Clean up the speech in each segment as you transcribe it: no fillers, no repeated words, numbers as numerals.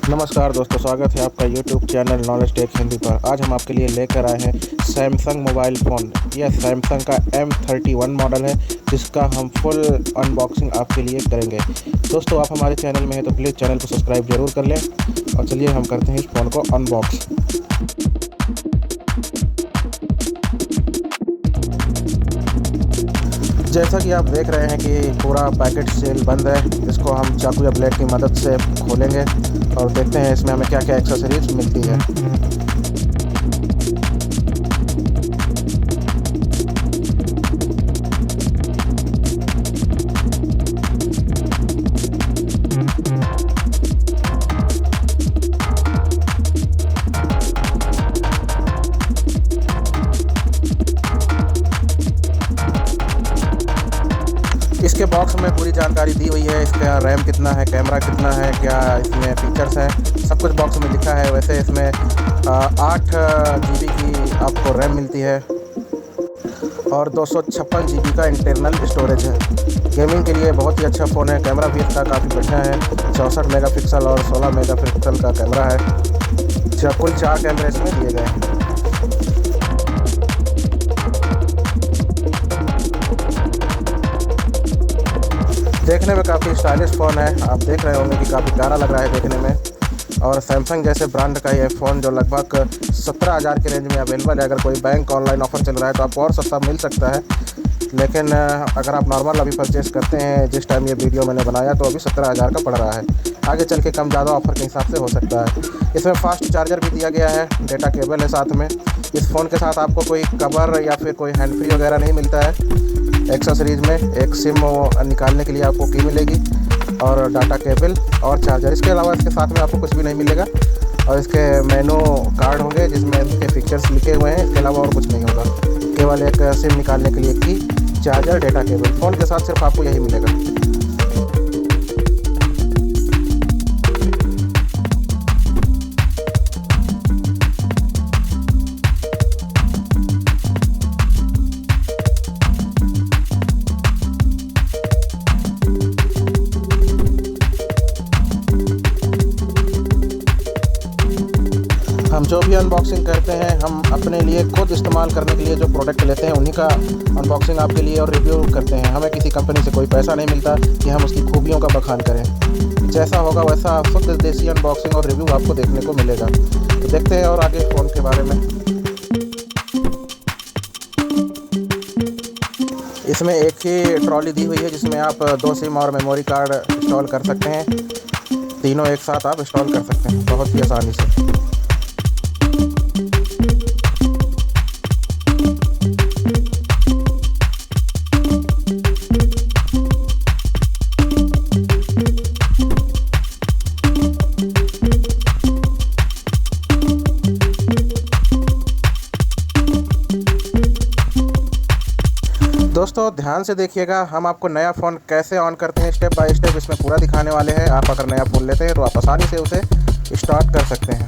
नमस्कार दोस्तों, स्वागत है आपका YouTube channel knowledge tech Hindi पर। आज हम आपके लिए लेकर आए हैं सैमसंग मोबाइल फ़ोन। यह सैमसंग का M31 मॉडल है, जिसका हम फुल अनबॉक्सिंग आपके लिए करेंगे। दोस्तों, आप हमारे चैनल में हैं तो प्लीज़ चैनल को सब्सक्राइब जरूर कर लें। और चलिए हम करते हैं इस फ़ोन को अनबॉक्स। जैसा कि आप देख रहे हैं कि पूरा पैकेट सील बंद है। इसको हम चाकू या ब्लेड की मदद से खोलेंगे और देखते हैं इसमें हमें क्या क्या एक्सेसरीज मिलती है। इसके बॉक्स में पूरी जानकारी दी हुई है। इसका रैम कितना है, कैमरा कितना है, क्या इसमें फीचर्स हैं, सब कुछ बॉक्स में लिखा है। वैसे इसमें 8 GB की आपको रैम मिलती है और 256 GB का इंटरनल स्टोरेज है। गेमिंग के लिए बहुत ही अच्छा फ़ोन है। कैमरा भी इसका काफ़ी बढ़िया है, 64 मेगापिक्सल और 16 मेगापिक्सल का कैमरा है। कुल 4 कैमरे इसमें दिए गए हैं। देखने में काफ़ी स्टाइलिश फ़ोन है। आप देख रहे होंगे कि काफ़ी प्यारा लग रहा है देखने में। और सैमसंग जैसे ब्रांड का ये फ़ोन जो लगभग 17,000 के रेंज में अवेलेबल है। अगर कोई बैंक ऑनलाइन ऑफ़र चल रहा है तो आपको और सस्ता मिल सकता है, लेकिन अगर आप नॉर्मल अभी परचेज़ करते हैं जिस टाइम ये वीडियो मैंने बनाया तो अभी 17,000 का पड़ रहा है। आगे चल के कम ज़्यादा ऑफ़र के हिसाब से हो सकता है। इसमें फास्ट चार्जर भी दिया गया है, डेटा केबल है साथ में। इस फ़ोन के साथ आपको कोई कवर या फिर कोई हैंड फ्री वगैरह नहीं मिलता है। एक्सेसरीज़ में एक सिम निकालने के लिए आपको की मिलेगी और डाटा केबल और चार्जर। इसके अलावा इसके साथ में आपको कुछ भी नहीं मिलेगा। और इसके मेनू कार्ड होंगे जिसमें इसके फीचर्स लिखे हुए हैं। इसके अलावा और कुछ नहीं होगा, केवल एक सिम निकालने के लिए की, चार्जर, डेटा केबल। फ़ोन के साथ सिर्फ आपको यही मिलेगा। हम जो भी अनबॉक्सिंग करते हैं, हम अपने लिए खुद इस्तेमाल करने के लिए जो प्रोडक्ट लेते हैं उन्हीं का अनबॉक्सिंग आपके लिए और रिव्यू करते हैं। हमें किसी कंपनी से कोई पैसा नहीं मिलता कि हम उसकी खूबियों का बखान करें। जैसा होगा वैसा शुद्ध देसी अनबॉक्सिंग और रिव्यू आपको देखने को मिलेगा। तो देखते हैं और आगे फ़ोन के बारे में। इसमें एक ही ट्रॉली दी हुई है जिसमें आप 2 सिम और मेमोरी कार्ड इंस्टॉल कर सकते हैं। तीनों एक साथ आप इंस्टॉल कर सकते हैं बहुत ही आसानी से। दोस्तों, ध्यान से देखिएगा, हम आपको नया फ़ोन कैसे ऑन करते हैं स्टेप बाय स्टेप इसमें पूरा दिखाने वाले हैं। आप अगर नया फ़ोन लेते हैं तो आप आसानी से उसे स्टार्ट कर सकते हैं।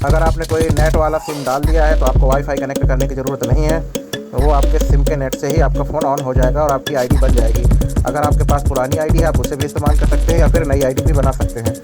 अगर आपने कोई नेट वाला सिम डाल दिया है तो आपको वाईफाई कनेक्ट करने की ज़रूरत नहीं है। वो आपके सिम के नेट से ही आपका फ़ोन ऑन हो जाएगा और आपकी आईडी बन जाएगी। अगर आपके पास पुरानी आईडी है आप उसे भी इस्तेमाल कर सकते हैं या फिर नई आईडी भी बना सकते हैं।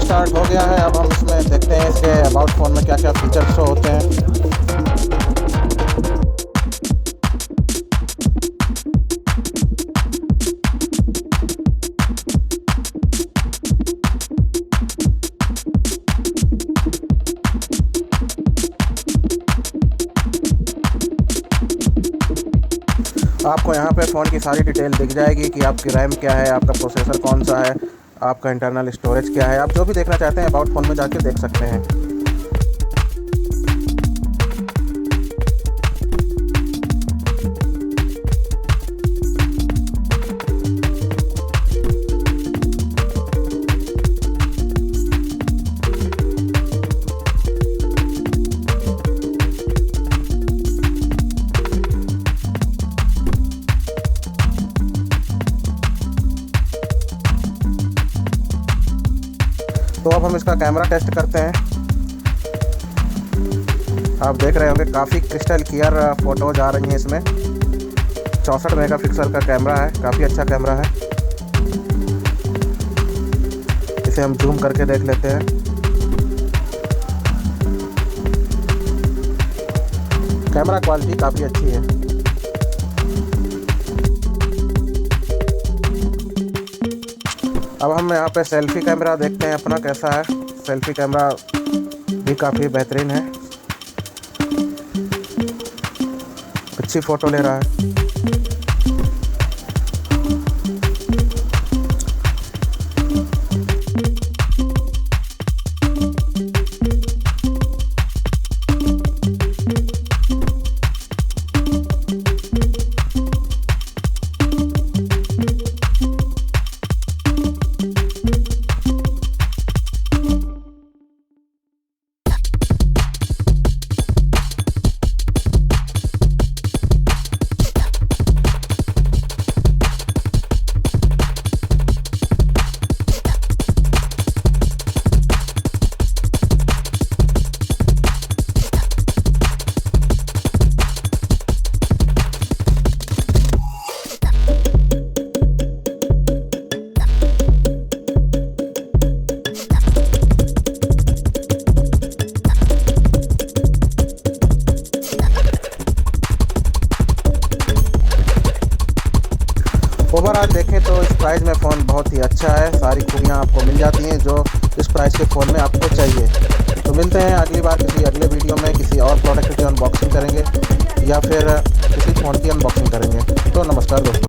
स्टार्ट हो गया है। अब हम इसमें देखते हैं इसके अबाउट फ़ोन में क्या क्या फीचर्स शो होते हैं। आपको यहाँ पे फ़ोन की सारी डिटेल दिख जाएगी कि आपकी रैम क्या है, आपका प्रोसेसर कौन सा है, आपका इंटरनल स्टोरेज क्या है। आप जो भी देखना चाहते हैं अबाउट फ़ोन में जाके देख सकते हैं। तो अब हम इसका कैमरा टेस्ट करते हैं। आप देख रहे होंगे काफ़ी क्रिस्टल क्लियर फ़ोटोज आ रही हैं इसमें। 64 मेगापिक्सल का कैमरा है, काफ़ी अच्छा कैमरा है। इसे हम जूम करके देख लेते हैं। कैमरा क्वालिटी काफ़ी अच्छी है। अब हम यहाँ पे सेल्फ़ी कैमरा देखते हैं अपना कैसा है। सेल्फ़ी कैमरा भी काफ़ी बेहतरीन है, अच्छी फ़ोटो ले रहा है। ओवरऑल देखें तो इस प्राइस में फ़ोन बहुत ही अच्छा है। सारी खूबियाँ आपको मिल जाती हैं जो इस प्राइस के फ़ोन में आपको चाहिए। तो मिलते हैं अगली बार किसी अगले वीडियो में, किसी और प्रोडक्ट की अनबॉक्सिंग करेंगे या फिर किसी फ़ोन की अनबॉक्सिंग करेंगे। तो नमस्कार दोस्तों।